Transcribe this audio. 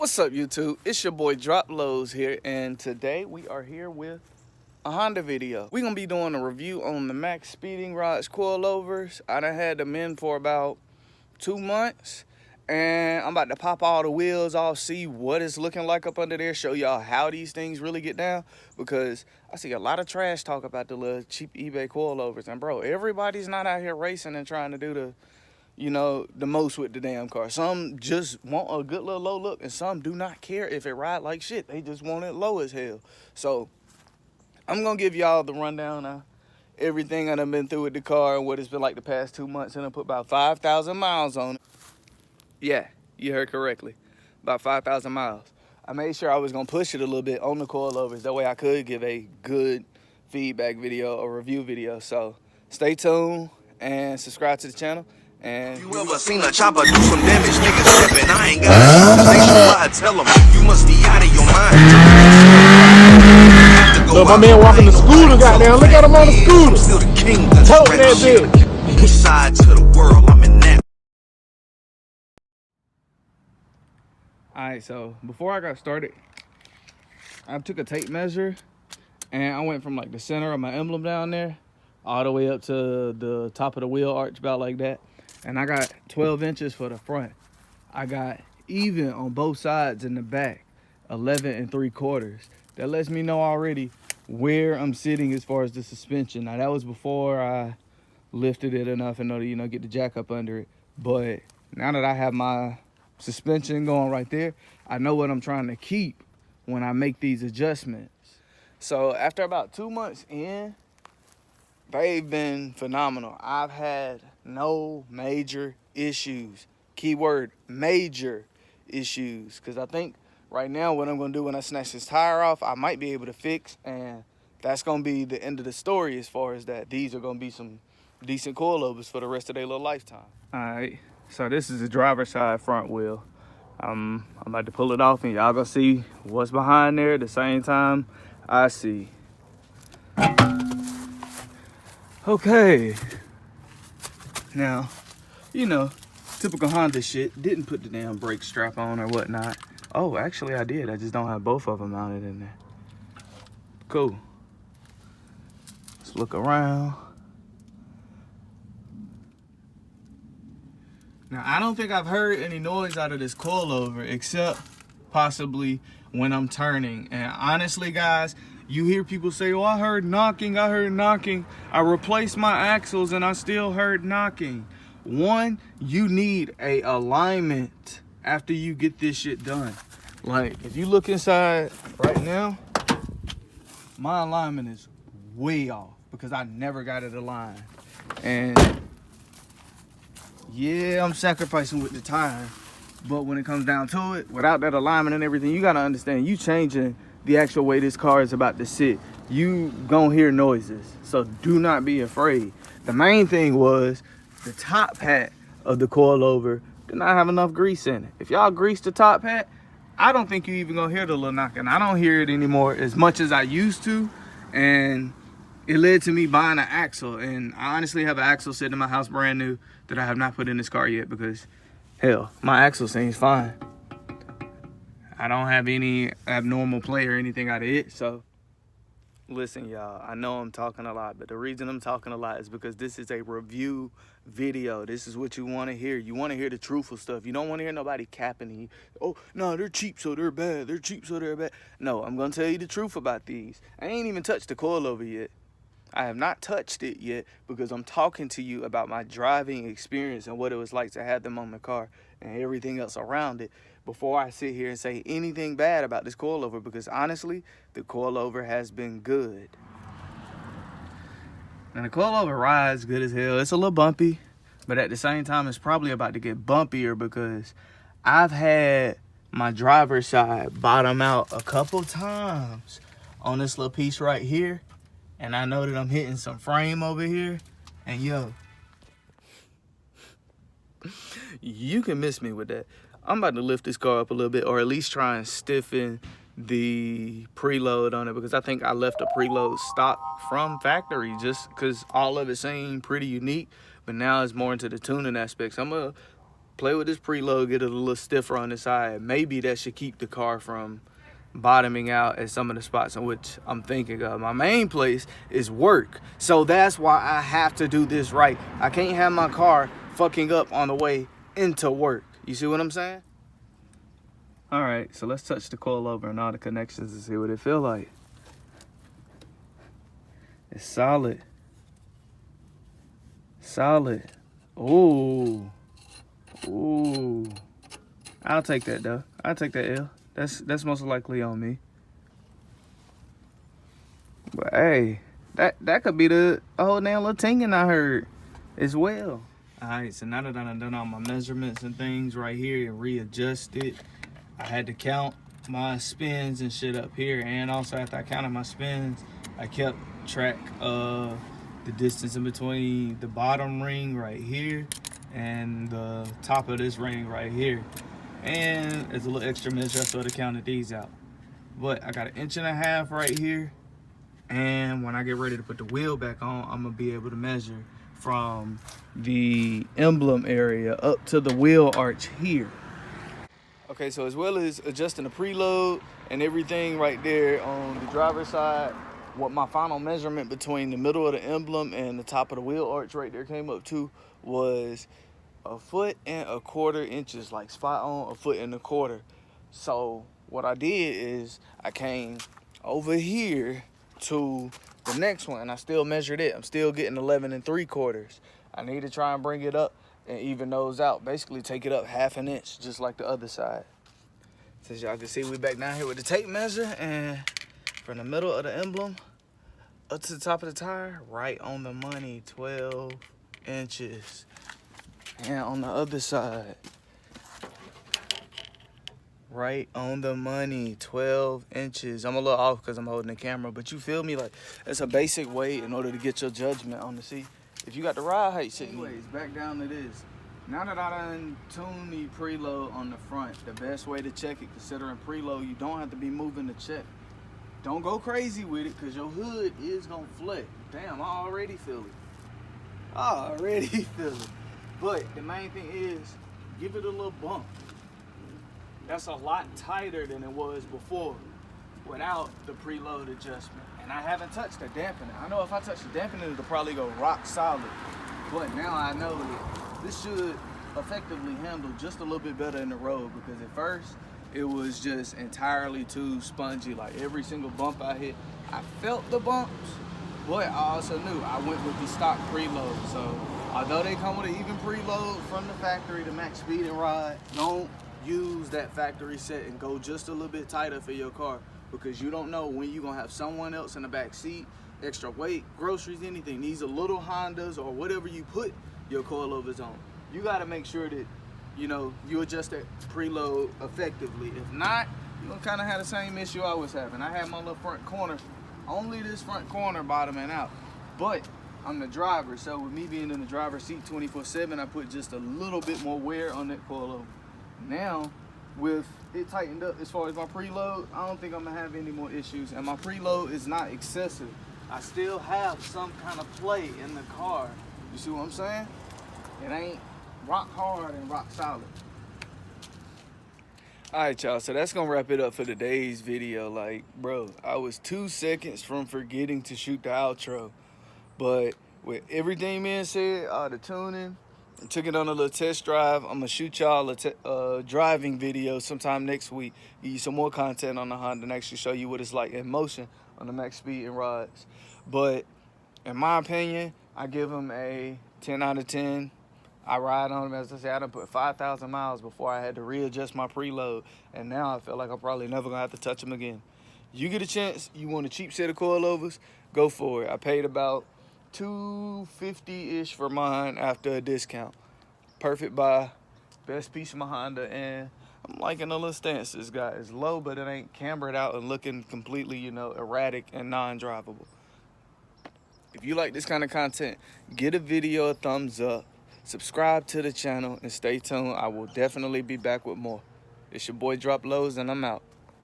What's up, YouTube? It's your boy Drop Lows here, and today we are here with a Honda video. We're gonna be doing a review on the Maxpeeding rods coilovers. I done had them in for about 2 months, and I'm about to pop all the wheels off, see what it's looking like up under there, show y'all how these things really get down, because I see a lot of trash talk about the little cheap eBay coilovers, and bro, everybody's not out here racing and trying to do the most with the damn car. Some just want a good little low look, and some do not care if it ride like shit. They just want it low as hell. So I'm gonna give y'all the rundown of everything I done been through with the car and what it's been like the past 2 months, and I put about 5,000 miles on it. Yeah, you heard correctly, about 5,000 miles. I made sure I was gonna push it a little bit on the coilovers, that way I could give a good feedback video or review video. So stay tuned and subscribe to the channel. And you ever seen a chopper do some damage, niggas stepping? I ain't got they should I tell them you must be out of your mind. Look, my man walking the scooter, goddamn. Look at him on the scooter. I'm still the king. Tote that bitch. East side to the world, I'm in that. Alright, so before I got started, I took a tape measure and I went from like the center of my emblem down there all the way up to the top of the wheel arch, about like that. And I got 12 inches for the front. I got even on both sides in the back, 11 3/4. That lets me know already where I'm sitting as far as the suspension. Now that was before I lifted it enough in order to, get the jack up under it. But now that I have my suspension going right there, I know what I'm trying to keep when I make these adjustments. So after about 2 months in, they've been phenomenal. I've had no major issues. Keyword, major issues. Because I think right now what I'm going to do when I snatch this tire off, I might be able to fix. And that's going to be the end of the story as far as that. These are going to be some decent coilovers for the rest of their little lifetime. All right. So this is the driver's side front wheel. I'm about to pull it off and y'all going to see what's behind there at the same time I see. Okay, now, typical Honda shit, didn't put the damn brake strap on or whatnot. Oh, actually I did, I just don't have both of them mounted in there. Cool. Let's look around. Now, I don't think I've heard any noise out of this coilover except possibly when I'm turning. And honestly, guys, you hear people say, oh, I heard knocking. I replaced my axles and I still heard knocking. One, you need a alignment after you get this shit done. Like, if you look inside right now, my alignment is way off because I never got it aligned. And yeah, I'm sacrificing with the tire, but when it comes down to it, without that alignment and everything, you gotta understand, you changing the actual way this car is about to sit, you gonna hear noises. So do not be afraid. The main thing was the top hat of the coilover did not have enough grease in it. If y'all grease the top hat, I don't think you even gonna hear the little knocking. I don't hear it anymore as much as I used to, and it led to me buying an axle. And I honestly have an axle sitting in my house brand new that I have not put in this car yet because hell, my axle seems fine. I don't have any abnormal play or anything out of it. So listen, y'all, I know I'm talking a lot, but the reason I'm talking a lot is because this is a review video. This is what you want to hear. You want to hear the truthful stuff. You don't want to hear nobody capping you. Oh, no, they're cheap, so they're bad. They're cheap, so they're bad. No, I'm going to tell you the truth about these. I ain't even touched the coilover yet. I have not touched it yet because I'm talking to you about my driving experience and what it was like to have them on the car and everything else around it before I sit here and say anything bad about this coilover, because honestly, the coilover has been good. And the coilover rides good as hell. It's a little bumpy, but at the same time, it's probably about to get bumpier because I've had my driver's side bottom out a couple times on this little piece right here. And I know that I'm hitting some frame over here. And yo, you can miss me with that. I'm about to lift this car up a little bit, or at least try and stiffen the preload on it, because I think I left a preload stock from factory just because all of it seemed pretty unique. But now it's more into the tuning aspects. I'm going to play with this preload, get it a little stiffer on the side. Maybe that should keep the car from bottoming out at some of the spots in which I'm thinking of. My main place is work, so that's why I have to do this right. I can't have my car fucking up on the way into work. You see what I'm saying? All right, so let's touch the coilover and all the connections and see what it feel like. It's solid. Solid. Ooh. Ooh. I'll take that though. I'll take that L. That's most likely on me. But hey, that could be the whole damn little tinging I heard as well. Alright, so now that I've done all my measurements and things right here and readjusted, I had to count my spins and shit up here, and also after I counted my spins, I kept track of the distance in between the bottom ring right here and the top of this ring right here. And as a little extra measure, I sort of counted these out. But I got 1.5 inches right here, and when I get ready to put the wheel back on, I'm gonna be able to measure from the emblem area up to the wheel arch here. Okay, so as well as adjusting the preload and everything right there on the driver's side, what my final measurement between the middle of the emblem and the top of the wheel arch right there came up to was 1.25 inches, like spot on 1.25 feet. So what I did is I came over here to the next one, and I still measured it. I'm still getting 11.75. I need to try and bring it up and even those out. Basically take it up 1/2 inch, just like the other side. So as y'all can see, we back down here with the tape measure, and from the middle of the emblem up to the top of the tire, right on the money, 12 inches. And on the other side, right on the money, 12 inches. I'm a little off because I'm holding the camera, but you feel me? Like, it's a basic way in order to get your judgment on the seat. If you got the ride height sitting. Anyways, back down to this. Now that I done tuned the preload on the front, the best way to check it, considering preload, you don't have to be moving the check. Don't go crazy with it, because your hood is going to flex. Damn, I already feel it. I already feel it. But the main thing is, give it a little bump. That's a lot tighter than it was before without the preload adjustment. And I haven't touched the dampener. I know if I touch the dampener, it'll probably go rock solid. But now I know that this should effectively handle just a little bit better in the road, because at first it was just entirely too spongy. Like every single bump I hit, I felt the bumps, but I also knew I went with the stock preload. So although they come with an even preload from the factory, the Maxpeeding rod, don't use that factory set and go just a little bit tighter for your car, because you don't know when you're gonna have someone else in the back seat, extra weight, groceries, anything. These are little Hondas or whatever you put your coilovers on. You gotta make sure that, you know, you adjust that preload effectively. If not, you're gonna kinda have the same issue I was having. I had my little front corner, only this front corner bottoming out. But I'm the driver, so with me being in the driver's seat 24/7, I put just a little bit more wear on that coilover. Now, with it tightened up as far as my preload, I don't think I'm gonna have any more issues. And my preload is not excessive. I still have some kind of play in the car. You see what I'm saying? It ain't rock hard and rock solid. All right, y'all, so that's gonna wrap it up for today's video. Like, bro, I was 2 seconds from forgetting to shoot the outro. But with everything being said, the tuning, I took it on a little test drive. I'm gonna shoot y'all a driving video sometime next week. Give you some more content on the Honda and actually show you what it's like in motion on the Maxpeeding rods. But in my opinion, I give them a 10 out of 10. I ride on them, as I said, I done put 5,000 miles before I had to readjust my preload. And now I feel like I'm probably never gonna have to touch them again. You get a chance, you want a cheap set of coilovers, go for it. I paid about $250-ish for mine after a discount. Perfect buy, best piece of my Honda, and I'm liking the little stance this guy. It's low, but it ain't cambered out and looking completely, you know, erratic and non-drivable. If you like this kind of content, give a video a thumbs up, subscribe to the channel, and stay tuned. I will definitely be back with more. It's your boy Drop Lows, and I'm out.